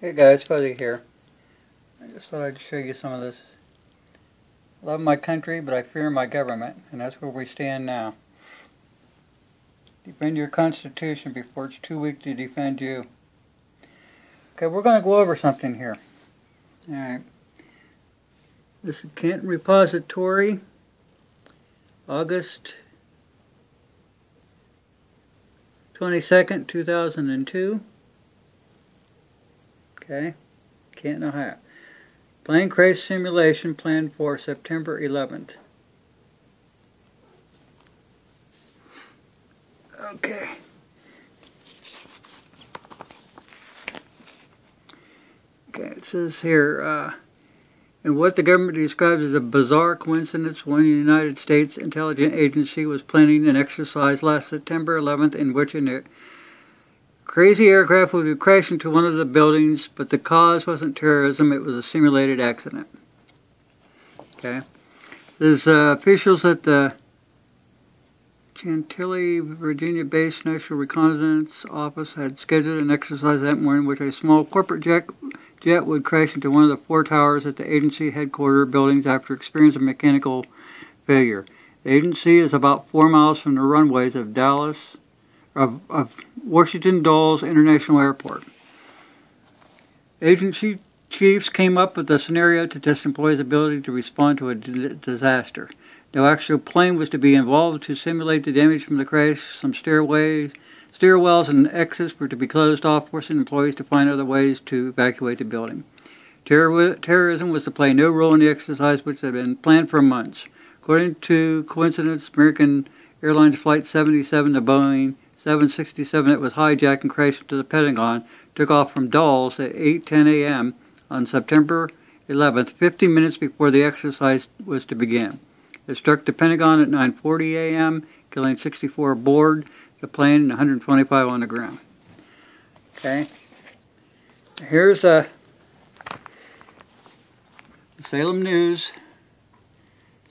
Hey guys, Fuzzy here. I just thought I'd show you some of this. I love my country, but I fear my government, and that's where we stand now. Defend your Constitution before it's too weak to defend you. Okay, we're going to go over something here. Alright. This is Canton Repository, August 22nd, 2002. Okay, Canton, Ohio. Plane crash simulation planned for September 11th. Okay. Okay, it says here, in what the government describes as a bizarre coincidence, one United States intelligence agency was planning an exercise last September 11th in which a crazy aircraft would be crashing into one of the buildings, but the cause wasn't terrorism, it was a simulated accident. Okay. There's officials at the Chantilly, Virginia-based National Reconnaissance Office had scheduled an exercise that morning in which a small corporate jet would crash into one of the four towers at the agency headquarters buildings after experiencing a mechanical failure. The agency is about 4 miles from the runways of Washington Dulles International Airport. Agency chiefs came up with a scenario to test employees' ability to respond to a disaster. No actual plane was to be involved to simulate the damage from the crash. Some stairwells and exits were to be closed off, forcing employees to find other ways to evacuate the building. Terrorism was to play no role in the exercise, which had been planned for months. According to coincidence, American Airlines Flight 77, the Boeing 767 that was hijacked and crashed into the Pentagon, took off from Dulles at 8:10 a.m. on September 11th, 50 minutes before the exercise was to begin. It struck the Pentagon at 9:40 a.m., killing 64 aboard the plane and 125 on the ground. Okay. Here's Salem News,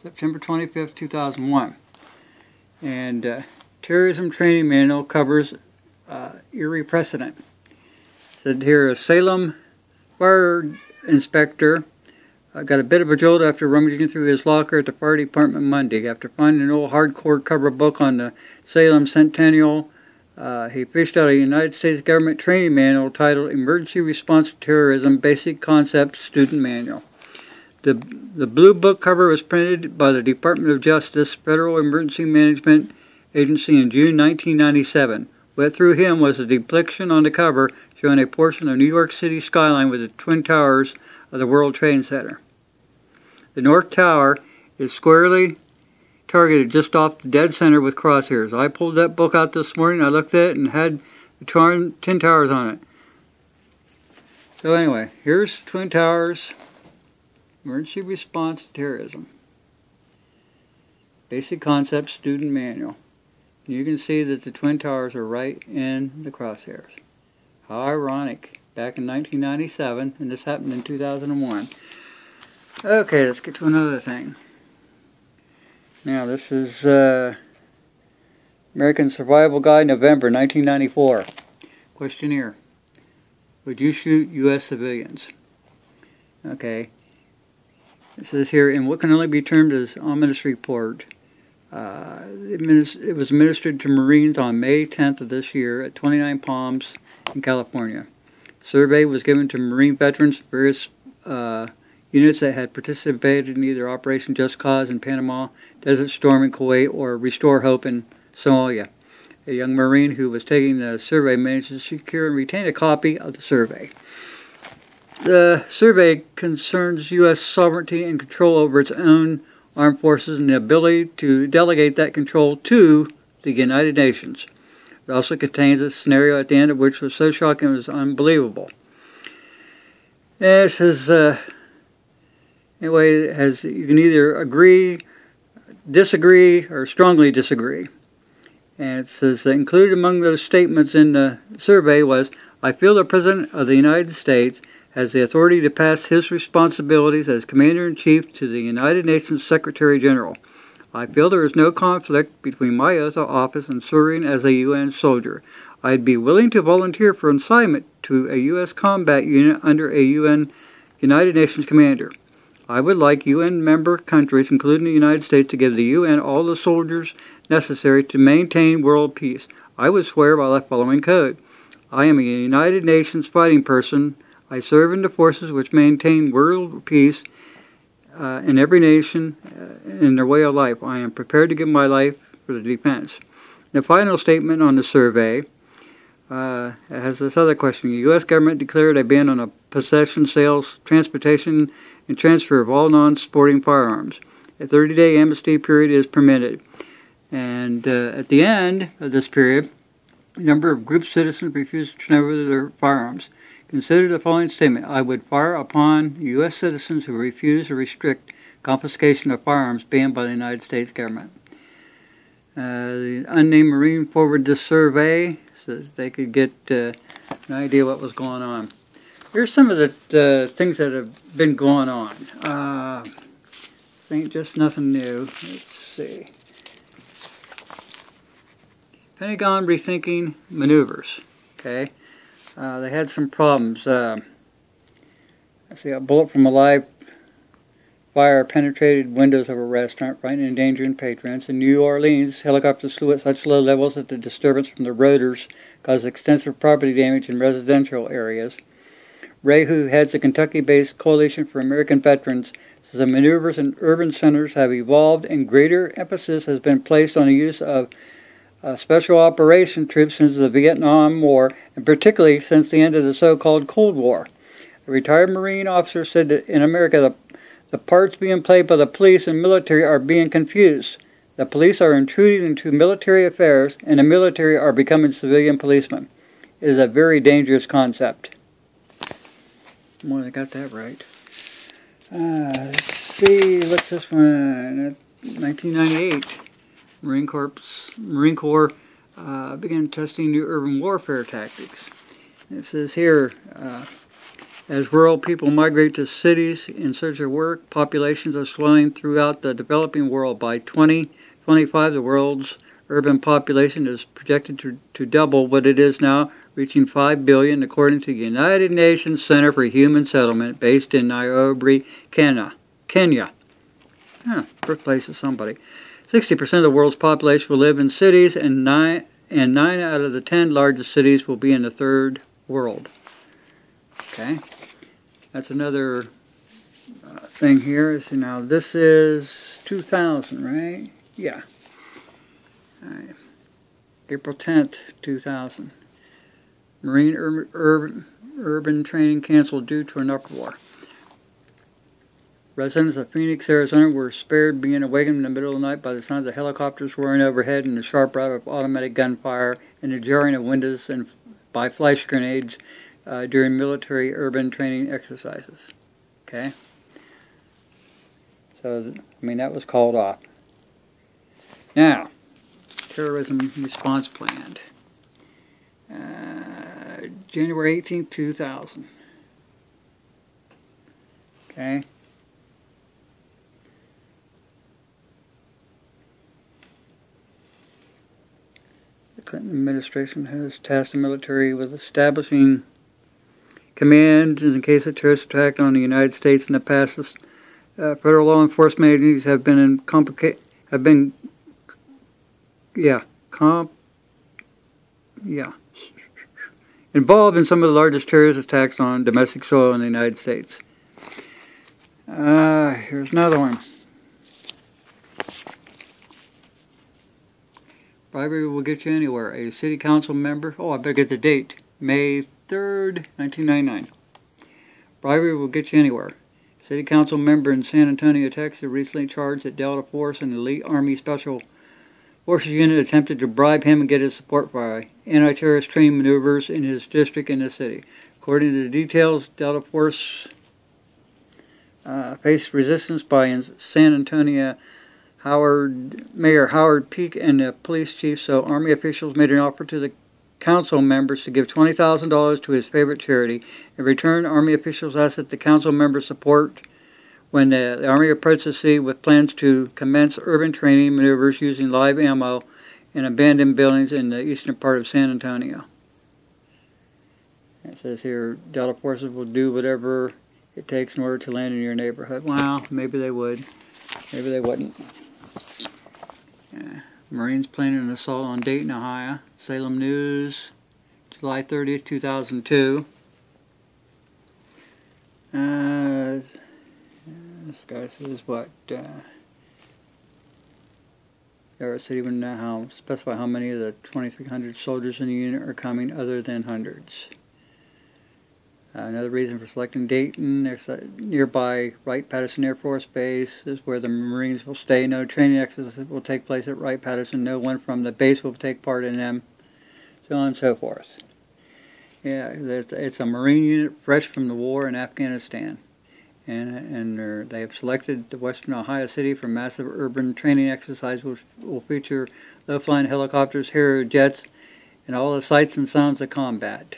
September 25th, 2001. And Terrorism Training Manual covers eerie precedent. It said here, a Salem fire inspector got a bit of a jolt after rummaging through his locker at the fire department Monday. After finding an old hardcore cover book on the Salem Centennial, he fished out a United States government training manual titled Emergency Response to Terrorism Basic Concepts Student Manual. The blue book cover was printed by the Department of Justice Federal Emergency Management Agency in June 1997. Wet through him was a depiction on the cover showing a portion of New York City skyline with the Twin Towers of the World Trade Center. The North Tower is squarely targeted just off the dead center with crosshairs. I pulled that book out this morning, I looked at it and had the Twin Towers on it. So anyway, here's Twin Towers, Emergency Response to Terrorism. Basic Concept Student Manual. You can see that the Twin Towers are right in the crosshairs. How ironic. Back in 1997, and this happened in 2001. Okay, let's get to another thing. Now, this is American Survival Guide, November 1994. Questionnaire. Would you shoot U.S. civilians? Okay. It says here, in what can only be termed as ominous report, it was administered to Marines on May 10th of this year at 29 Palms in California. The survey was given to Marine veterans, various units that had participated in either Operation Just Cause in Panama, Desert Storm in Kuwait, or Restore Hope in Somalia. A young Marine who was taking the survey managed to secure and retain a copy of the survey. The survey concerns U.S. sovereignty and control over its own armed forces and the ability to delegate that control to the United Nations. It also contains a scenario at the end of which was so shocking it was unbelievable. It says, anyway, you can either agree, disagree, or strongly disagree. And it says, included among those statements in the survey was, I feel the President of the United States has the authority to pass his responsibilities as Commander-in-Chief to the United Nations Secretary-General. I feel there is no conflict between my oath of office and serving as a UN soldier. I'd be willing to volunteer for assignment to a U.S. combat unit under a United Nations commander. I would like UN member countries, including the United States, to give the UN all the soldiers necessary to maintain world peace. I would swear by the following code. I am a United Nations fighting person. I serve in the forces which maintain world peace in every nation in their way of life. I am prepared to give my life for the defense. The final statement on the survey has this other question. The U.S. government declared a ban on the possession, sales, transportation, and transfer of all non-sporting firearms. A 30-day amnesty period is permitted. And at the end of this period, a number of group citizens refused to turn over their firearms. Consider the following statement. I would fire upon U.S. citizens who refuse or restrict confiscation of firearms banned by the United States government. The unnamed Marine forwarded this survey so that they could get an idea what was going on. Here's some of the things that have been going on. This ain't just nothing new. Let's see. Pentagon rethinking maneuvers. Okay. They had some problems. I see a bullet from a live fire penetrated windows of a restaurant, frightening and endangering patrons. In New Orleans, helicopters flew at such low levels that the disturbance from the rotors caused extensive property damage in residential areas. Ray, who heads the Kentucky-based Coalition for American Veterans, says the maneuvers in urban centers have evolved and greater emphasis has been placed on the use of special operation troops since the Vietnam War, and particularly since the end of the so-called Cold War. A retired Marine officer said that in America the parts being played by the police and military are being confused. The police are intruding into military affairs, and the military are becoming civilian policemen. It is a very dangerous concept. Well, I got that right. Let's see, what's this one? 1998. Marine Corps began testing new urban warfare tactics. It says here, as rural people migrate to cities in search of work, populations are swelling throughout the developing world. By 2025, the world's urban population is projected to double what it is now, reaching 5 billion, according to the United Nations Center for Human Settlement, based in Nairobi, Kenya. Birthplace of somebody. 60% of the world's population will live in cities, and 9 out of the 10 largest cities will be in the third world. Okay, that's another thing here. So now this is 2000, right? Yeah. All right. April 10th, 2000. Marine urban training canceled due to an uproar. Residents of Phoenix, Arizona were spared being awakened in the middle of the night by the sounds of helicopters roaring overhead and the sharp rout of automatic gunfire and the jarring of windows and by flash grenades during military urban training exercises. Okay? So, I mean, that was called off. Now, terrorism response plan. January 18th, 2000. Okay? The Clinton administration has tasked the military with establishing commands in case of terrorist attack on the United States in the past. Federal law enforcement agencies have been involved in some of the largest terrorist attacks on domestic soil in the United States. Here's another one. Bribery will get you anywhere. A city council member, I better get the date, May 3rd, 1999. Bribery will get you anywhere. City council member in San Antonio, Texas, recently charged that Delta Force, an elite Army Special Forces unit, attempted to bribe him and get his support for anti-terrorist training maneuvers in his district in the city. According to the details, Delta Force faced resistance by San Antonio Mayor Howard Peak and the police chief, so Army officials made an offer to the council members to give $20,000 to his favorite charity. In return, Army officials asked that the council members support when the Army approached the city with plans to commence urban training maneuvers using live ammo in abandoned buildings in the eastern part of San Antonio. It says here, Delta forces will do whatever it takes in order to land in your neighborhood. Well, maybe they would. Maybe they wouldn't. Marines planning an assault on Dayton, Ohio. Salem News, July 30th, 2002. This guy says what? Our city would now specify how many of the 2,300 soldiers in the unit are coming other than hundreds. Another reason for selecting Dayton, there's nearby Wright-Patterson Air Force Base is where the Marines will stay. No training exercises will take place at Wright-Patterson. No one from the base will take part in them, so on and so forth. Yeah, it's a Marine unit fresh from the war in Afghanistan. And they have selected the Western Ohio City for massive urban training exercise, which will feature low-flying helicopters, Harrier jets, and all the sights and sounds of combat.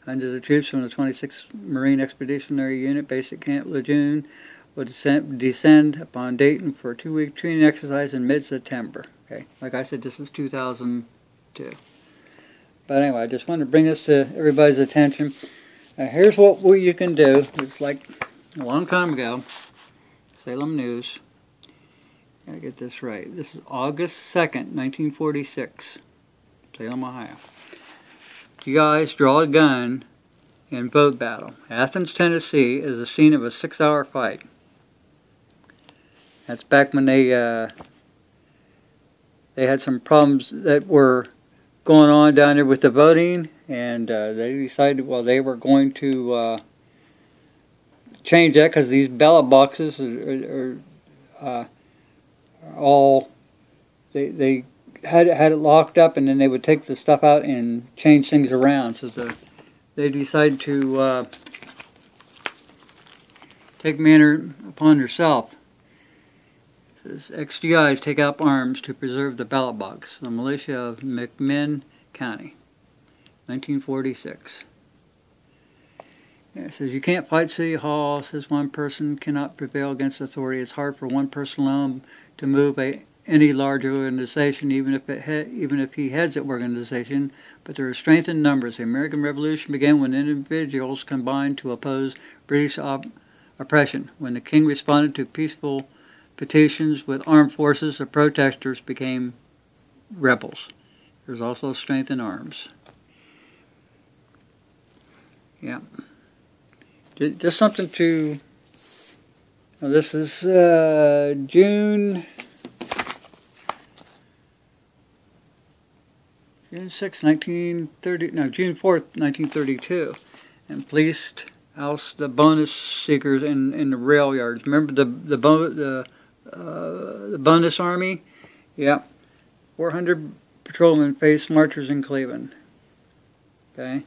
Hundreds of troops from the 26th Marine Expeditionary Unit based at Camp Lejeune will descend upon Dayton for a 2-week training exercise in mid-September. Okay, like I said, this is 2002. But anyway, I just wanted to bring this to everybody's attention. Here's what you can do. It's like a long time ago. Salem News. Gotta get this right. This is August 2nd, 1946. Salem, Ohio. You guys draw a gun in boat battle. Athens, Tennessee is the scene of a 6-hour fight. That's back when they had some problems that were going on down there with the voting, and they decided, well, they were going to change that because these ballot boxes are all they had it locked up, and then they would take the stuff out and change things around. So they decided to take matter upon herself. It says, XGIs take up arms to preserve the ballot box. The militia of McMinn County, 1946. Yeah, it says, you can't fight City Hall. It says, one person cannot prevail against authority. It's hard for one person alone to move any large organization, even if he heads that organization, but there is strength in numbers. The American Revolution began when individuals combined to oppose British oppression. When the king responded to peaceful petitions with armed forces, the protesters became rebels. There's also strength in arms. Yeah. Just something to... Well, this is June 6, 1930. No, June 4th, 1932, and police oust the bonus seekers in the rail yards. Remember the bonus army? Yeah, 400 patrolmen faced marchers in Cleveland. Okay,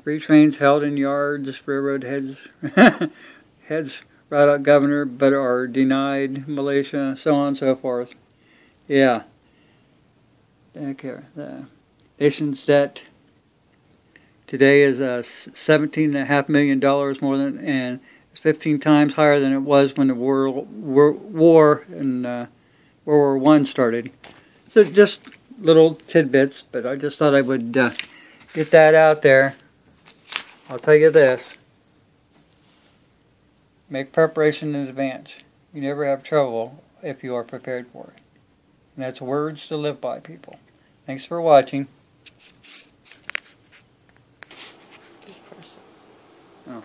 3 trains held in yards. Railroad heads route out governor, but are denied militia, so on and so forth. Yeah. Okay, the nation's debt today is $17.5 million more than, and it's 15 times higher than it was when the war in World War I started. So just little tidbits, but I just thought I would get that out there. I'll tell you this: make preparation in advance. You never have trouble if you are prepared for it. And that's words to live by, people. Thanks for watching. Oh.